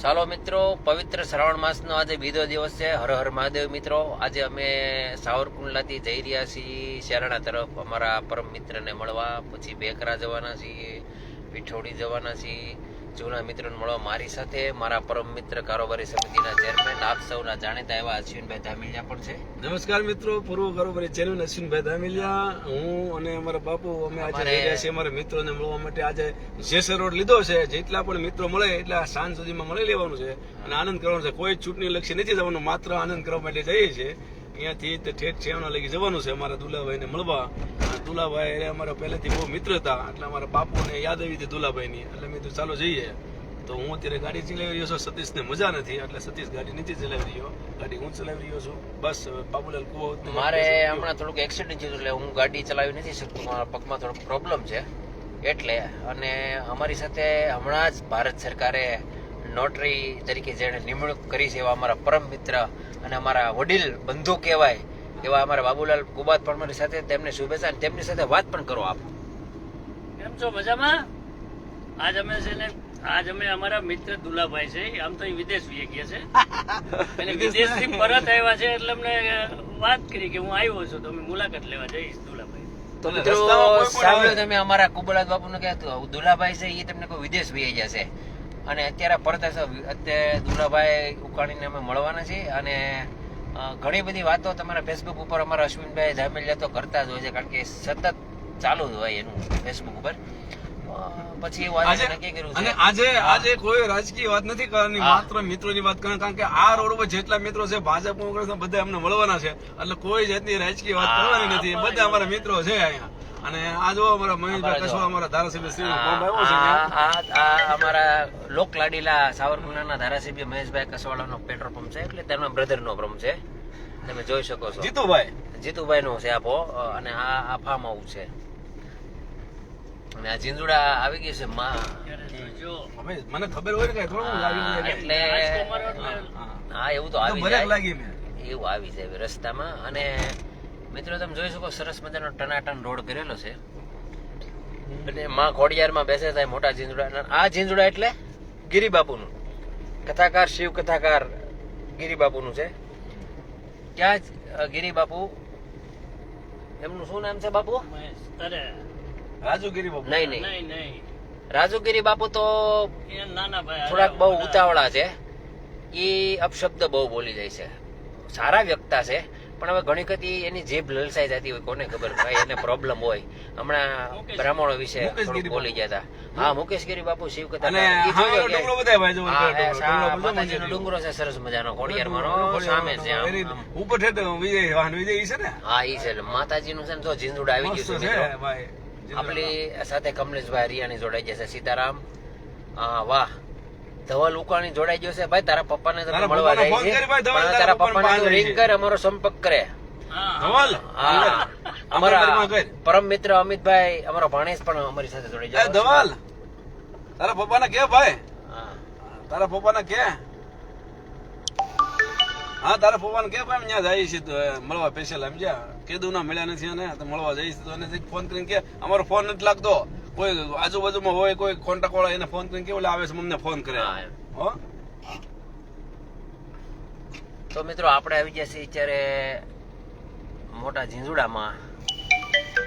ચાલો મિત્રો, પવિત્ર શ્રાવણ માસનો આજે બીજો દિવસ છે. હર હર મહાદેવ મિત્રો. આજે અમે સાવરકુંડલાથી જઈ રહ્યા છીએ શેરણા તરફ અમારા પરમ મિત્રને મળવા. પછી બેકરા જવાના છીએ, પીઠોડી જવાના છીએ, જૂના મિત્રોને મળવા. મારી સાથે મારા પરમ મિત્ર કારોબારી સમિતિના ચેરમેન આપ સૌના જાણીતા એવા અશ્વિનભાઈ ધામિલિયા પણ છે. નમસ્કાર મિત્રો, પૂર્વ કારોબારી ચેરમેન અશ્વિનભાઈ ધામિલિયા, હું અને અમારા બાપુ અમે આજે જઈ રહ્યા છીએ અમારા મિત્રોને મળવા માટે. આજે જેસર રોડ લીધો છે, જેટલા પણ મિત્રો મળે એટલા સાંજ સુધીમાં મળી લેવાનું છે અને આનંદ કરવાનો છે. કોઈ ચૂંટણી લક્ષી નથી જવાનું, માત્ર આનંદ કરવા માટે જઈએ છીએ. અહીંયાથી ઠેઠ છેવણા લગી જવાનું છે અમારા દુલાભાઈને મળવા. દુલાભાઈ અમારા પહેલેથી બહુ મિત્ર હતા, એટલે અમારા બાપુને યાદ આવી હતી દુલાભાઈની, એટલે મેં તો ચાલો જઈએ. તો હું અત્યારે ગાડી ચલાવી રહ્યો છું. સતીશને મજા નથી એટલે સતીશ ગાડી નીચે ચલાવી રહ્યો, ગાડી હું ચલાવી રહ્યો છું. બસ બાબુલાલ કુવો મારે હમણાં થોડુંક એક્સિડન્ટ થયું એટલે હું ગાડી ચલાવી નથી શકતો. મારા પગમાં થોડોક પ્રોબ્લેમ છે એટલે. અને અમારી સાથે હમણાં જ ભારત સરકારે નોટરી તરીકે જેણે નિમણૂક કરી છે એવા અમારા પરમ મિત્ર અને અમારા વડીલ બંધુ કહેવાય એવા અમારા બાબુલાલ કુબાત પણ મારી સાથે, તેમને શુભેચ્છા અને તેમની સાથે વાત પણ કરો આપ. કેમ છો? મજામાં? આજ અમે અમારા મિત્ર દુલાભાઈ છે, આમ તો વિદેશ વહી ગયા છે અને વિદેશથી પરત આવ્યા છે, એટલે અમને વાત કરી કે હું આવ્યો છું તો અમે મુલાકાત લેવા જઈશ દુલાભાઈ. તો મિત્રો સાંભળ્યું તમે અમારા કુબલાત બાપુને કહેતું દુલાભાઈ છે એ તમને કોઈ વિદેશ વહી ગયા છે અને અત્યારે પરત અત્યારે દુલાભાઈ ઉકાળીને અમે મળવાના છીએ. અને ઘણી બધી વાતો તમારા ફેસબુક ઉપર અમારા અશ્વિનભાઈ ધામેલિયા તો કરતા જ હોય છે, કારણ કે સતત ચાલુ જ હોય એનું ફેસબુક ઉપર. પછી એવું આજે નક્કી કર્યું છે આજે કોઈ રાજકીય વાત નથી કરવાની, માત્ર મિત્રોની વાત કરવાની. કારણ કે આ રોડ ઉપર જેટલા મિત્રો છે ભાજપ કોંગ્રેસ બધા અમને મળવાના છે, એટલે કોઈ જાતની રાજકીય વાત કરવાની નથી. બધા અમારા મિત્રો છે અહીંયા. અને આ જો અમારા મહેશભાઈ કસવા અમારા ધારાસભ્ય શ્રી અમારા લોકલાડીલા સાવરકુંડલાના ધારાસભ્ય મહેશભાઈ કસવાળાનો પેટ્રોલ પંપ છે, એટલે તેમના બ્રધર નો પંપ છે, તમે જોઈ શકો છો. જીતુભાઈ નો છે આપો. અને આ ફાર્મ હાઉસ છે અને આ જીંજુડા આવી ગઈ છે મને ખબર હોય ને એટલે હા એવું તો આવી જાય, એવું આવી જાય રસ્તામાં. અને મિત્રો તમે જોઈ શકો સરસ મજાનો ટનાટન રોડ કરેલો છે અને માં ખોડિયારમાં બેસે થાય મોટા જીંજુડા. આ જીંજુડા એટલે ગિરિબાપુનું કથાકાર, શિવ કથાકાર ગિરિબાપુનું છે. ક્યાં ગિરિબાપુ, એમનું શું નામ છે બાપુ? રાજુગીરી બાપુ? નહીં, રાજુગીરી બાપુ તો થોડાક બહુ ઉતાવળા છે, એ અપશબ્દ બહુ બોલી જાય છે. સારા વ્યક્તા છે પણ હવે ઘણી વખત એની જીભ લલસાઈ જતી હોય, કોને ખબર ભાઈ એને પ્રોબ્લેમ હોય. હમણાં બ્રાહ્મણો વિશે થોડુંક બોલી ગયા હતા. હા, મુકેશગીરી બાપુ શિવ કથા ડુંગરો છે સરસ મજાનો ખોડિયારમાં સામે છે. હા ઈ છે માતાજી નું છે ને. તો જીંદુડા આવી ગયું છે. આપણી સાથે કમલેશભાઈ હરિયાણી જોડાઈ જશે, સીતારામ. હા વાહ, ધવલ ઉકાણી જોડાઈ ગયો છે. ભાઈ તારા પપ્પાને તમે મળવા જાય છે, તારા પપ્પાને રિંગ કર, અમારો સંપર્ક કરે. અમારા પરમ મિત્ર અમિતભાઈ, અમારો ભાણેજ પણ અમારી સાથે જોડાઈ જાય. ધવલ તારા પપ્પાને કે ભાઈ, તારા પપ્પાને કે, હા તારા પપ્પાને કે ભાઈ ત્યાં જાય છે મળવા સ્પેશિયલ. સમજ્યા? કીધું ના મળ્યા નથી અને મળવા જઈશ તો ફોન કરીને કે અમારો ફોન નથી લાગતો, કોઈ આજુબાજુમાં હોય કોઈ કોન્ટેક્ટ વાળા એને ફોન કરીને કેવું આવે છે અમને ફોન કરે. તો મિત્રો આપણે આવી ગયા છીએ અત્યારે મોટા ઝીંઝુડામાં,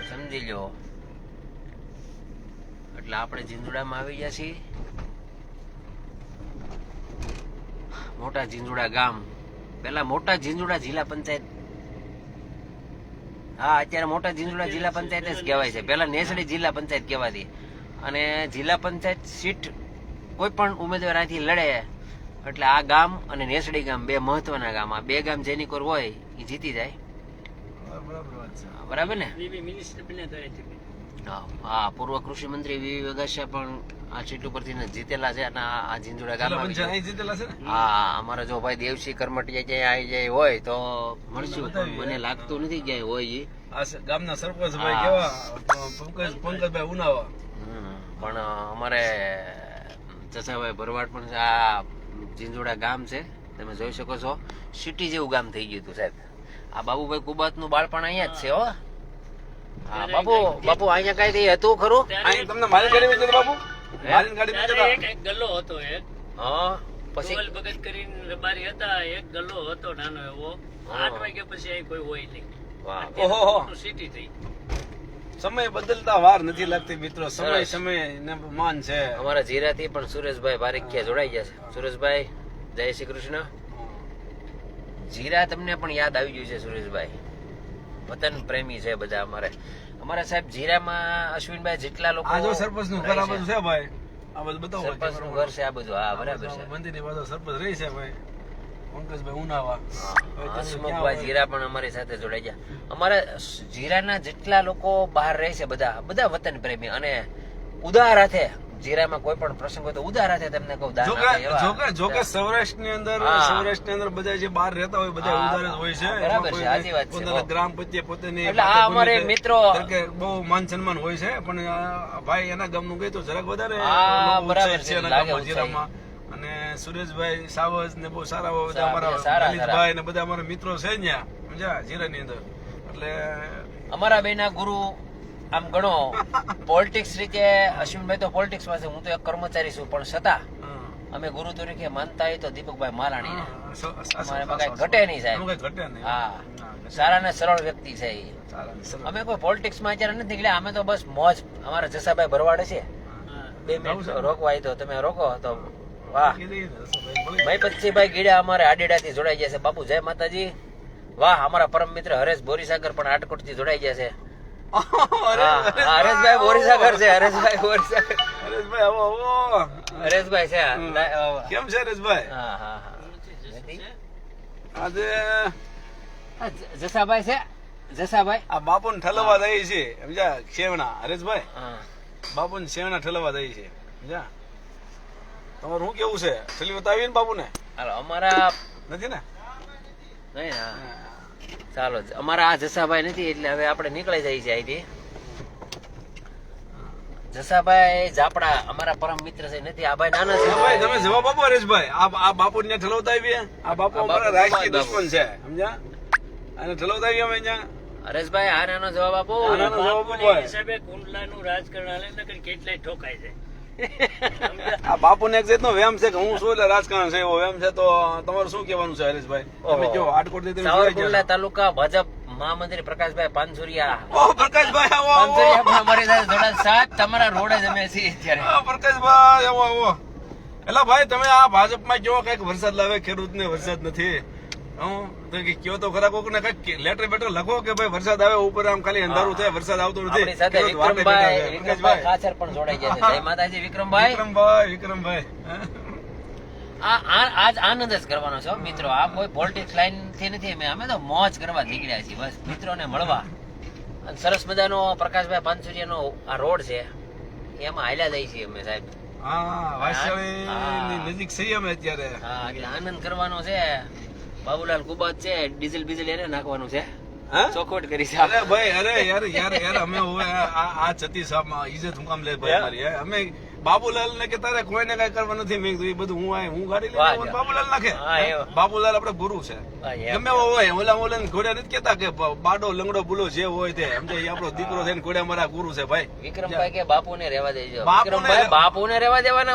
સમજી લો. એટલે આપણે ઝીંઝુડામાં આવી ગયા છીએ, મોટા ઝીંઝુડા ગામ. પેલા મોટા ઝીંઝુડા જિલ્લા પંચાયત, હા અત્યારે મોટા ઝીંઝુડા જિલ્લા પંચાયત જ કહેવાય છે. પેલા નેસડી જિલ્લા પંચાયત કહેવાતી. અને જિલ્લા પંચાયત સીટ કોઈ પણ ઉમેદવાર અહીંથી લડે એટલે આ ગામ અને નેસડી ગામ બે મહત્વના ગામ. આ બે ગામ જેની કોર હોય એ જીતી જાય. બરાબર ને? હા, પૂર્વ કૃષિ મંત્રી વી વગાસિયા પણ આ સીટ ઉપરથી જીતેલા છે. અને આ ઝીંઝુડા ગામ જીતેલા છે. હા, અમારા જો ભાઈ દેવસિંહ કરમટિયા ક્યાંય આવી જાય હોય તો મળશું, પણ મને લાગતું નથી ક્યાંય હોય. ગામના સરપંચ ભાઈ કેવા પંકજભાઈ ઉનાવા, પણ અમારે ચચાભાઈ ભરવાડ પણ આ ઝીંઝુડા ગામ છે, તમે જોઈ શકો છો. સિટી જેવું ગામ થઈ ગયું હતું સાહેબ. આ બાબુભાઈ કુબાત નું બાળપણ અહીંયા જ છે. હો હા બાપુ અહીંયા કઈ હતું ખરું? તમને મારી ગાડી બાપુ? મારી ગાડી એક ગલ્લો હતો એક. હા પછી ગોવલ ભગત કરીને રબારી હતા, એક ગલ્લો હતો નાનો એવો. હા. 8 વાગ્યા પછી અહીં કોઈ હોય નહીં. વાહ ઓહો સિટી થઈ. સમય બદલતા વાર નથી લાગતી મિત્રો. સમય સરસ. સમય ને માન છે. અમારા જીરાથી પણ સુરેશભાઈ બારીકિયા જોડાઈ ગયા છે. સુરેશભાઈ જય શ્રી કૃષ્ણ. જીરા તમને પણ યાદ આવી ગયું છે સુરેશભાઈ, વતન પ્રેમી છે બધા અમારા સાહેબ જીરામાં અશ્વિનભાઈ જેટલા લોકો આ જો સરપંચ નું ઘર આ બધું છે ભાઈ, આ બધું બતાવો. સરપંચનું ઘર છે આ બધું. હા બરાબર છે. મંદિરની બાજુ સરપંચ રહી છે ભાઈ, પંકજભાઈ ઉનાવા. હસમુખભાઈ જીરા પણ અમારી સાથે જોડાઈ ગયા. અમારા જીરાના જેટલા લોકો બહાર રહે છે બધા વતન પ્રેમી અને ઉદાર હાથે જીરામાં કોઈ પણ પ્રસંગ હોય તો ઉદાર હાથે તમને કહું દાન આપે એવા. જોકે સૌરાષ્ટ્રની અંદર બધા જે બહાર રહેતા હોય બધા હા, ઉદાર જ હોય છે. બરાબર છે, એમાં કોઈ સાચી વાત છે. પોતાના ગ્રામ પ્રત્યે પોતાની એટલે આ અમારે મિત્રો કે બહુ માન સન્માન હોય છે, પણ આ ભાઈ એના ગામનું ગઈ તો જરાક વધારે હા, લોકો બરાબર ઉત્સાહિત છે, એના લાગે ગામમાં, ઉત્સાહી. જીરામાં. અને સુરેશભાઈ સાવજ ને બહુ સારા બધા સારા, અમારા સારા. લલિતભાઈ ને બધા અમારા મિત્રો છે ત્યાં સમજ્યા જીરાની અંદર. એટલે અમારા બેના ગુરુ આમ ગણો પોલિટિક્સ રીતે અશ્વિનભાઈ તો પોલિટિક્સ માં છે, હું તો એક કર્મચારી છું, પણ છતાં અમે ગુરુ તરીકે માનતા હોય તો દીપકભાઈ માલાણી અમારે એમાં કઈ ઘટે નહીં સાહેબ. એમાં કઈ ઘટે નહીં. હા સારા ને સરળ વ્યક્તિ છે એ. સારા ને સરળ. અમે કોઈ પોલિટિક્સ માં અત્યારે નથી નીકળ્યા, અમે તો બસ મોજ. અમારા જસાભાઈ ભરવાડે છે, હા. 2 મિનિટ રોકવા હોય તો તમે રોકો તો વાહ. કીધી ને, રસોભાઈ મળી. મહીપતસિંહભાઈ ગીડા અમારે આડેડા થી જોડાઈ ગયા છે. બાપુ જય માતાજી. વાહ, અમારા પરમ મિત્ર હરેશ બોરીસાગર પણ આટકોટ થી જોડાઈ ગયા છે. હા, હરેશભાઈ બોરીસાગર છે. હરેશભાઈ બોરીસાગર, હરેશભાઈ આવો આવો. હરેશભાઈ છે. કેમ છે હરેશભાઈ? હા હા હા. આજે આ જસાભાઈ છે. જસાભાઈ આ બાપુ ને ઠલવા દઈ છે સમજ્યા, શેવણા. હરેશભાઈ હા. બાપુ ને શેવણા ઠલવા દઈ છે સમજ્યા. તમારું શું કેવું છે? ઠલી બતાવી ને બાપુ ને હાલો અમારા નથી ને? નહીં, હા ચાલો અમારા આ જસાભાઈ નથી એટલે હવે આપણે નીકળી જઈએ છીએ અહીંથી. જસાભાઈ જાપડા અમારા પરમ મિત્ર છે નથી. આ ભાઈ નાના છે. ભાઈ તમે જવાબ આપો હરેશભાઈ. આ બાપુ ને ઠલવતા આવીએ. આ બાપુ આ અમારા બાપુ રાજકીય બાપુ. દુશ્મન છે સમજ્યા. અને ઠલવતા આવીએ અમે અહીંયા. હરેશભાઈ આ નાનો જવાબ આપો. આના- જવાબ બાપુની હોય. હિસાબે કુંડલાનું રાજકારણ હાલે નકર કેટલાય ઠોકાય છે. આ બાપુ ને એક જાતનો વેમ છે કે હું શું એટલે રાજકારણ છે એવો વેમ છે. તો તમારું શું કહેવાનું છે હરેશભાઈ? તમે ઓહો. જો આટકોટ થી તમે જોડાઈ સાવરકુંડલા ગયા તાલુકા ભાજપ મહામંત્રી પ્રકાશભાઈ પાનસુરિયા. છો. ઓહ, પ્રકાશભાઈ આવો આવો. પાનસુરિયા પણ અમારી સાથે જોડાયા. સાહેબ તમારા રોડે જ અમે છીએ અત્યારે. હા, પ્રકાશભાઈ આવો આવો. એલા ભાઈ તમે આ ભાજપમાં કેવો કઈક વરસાદ લાવે, ખેડૂત ને વરસાદ નથી. તો કયો તો ખરા કોક ને કઈક લેટર બેટર લખો કે ભાઈ વરસાદ આવે, ઉપર આમ ખાલી અંધારું થાય, વરસાદ આવતો નથી. આપણી સાથે ખેડૂત વાટે વિક્રમભાઈ બેઠા છે. વિક્રમભાઈ ખાચર પણ જોડાઈ ગયા છે. જય માતાજી વિક્રમભાઈ. વિક્રમભાઈ આજ આનંદ જ કરવાનો છે હો મિત્રો. આ કોઈ પોલિટિક્સ લાઈન થી નથી. અમે તો મોજ કરવા નીકળ્યા છીએ બસ મિત્રોને મળવા. અને સરસ મજાનો પ્રકાશભાઈ પાનસુરિયાનો આ રોડ છે એમાં હાલ્યા જઈએ છીએ અમે સાહેબ. હા, વાસળી હા. નજીક છીએ અમે અત્યારે. હા એટલે આનંદ કરવાનો છે. બાબુલાલ કુબાત છે, ડીઝલ બીઝલ એને નાખવાનું છે. હા? ચોખવટ કરી છે. અરે ભાઈ અરે યાર અમે હવે આ છત્તી સાહેબ ઇજ્જત હું કામ લે ભાઈ મારી. અમે બાબુલાલ ને કે તારે કોઈને કઈ કરવા નથી. મેં કીધું એ બધું હું ગાડી લઈને આવું ને બાબુલાલ નાખે. હા, એવો. બાબુલાલ આપડે ગુરુ છે. હા, એમ. ગમે એવો હોય ઓલા ને ઘોડ્યા નથી કેતા કે બાડો લંગડો બુલો જે હોય તે સમજે એ આપણો દીકરો થઈને ઘોડ્યા મારા ગુરુ છે ભાઈ. વિક્રમભાઈ કે બાપુને રહેવા દેજો. બાપુને વિક્રમભાઈ બાપુને રહેવા દેવાના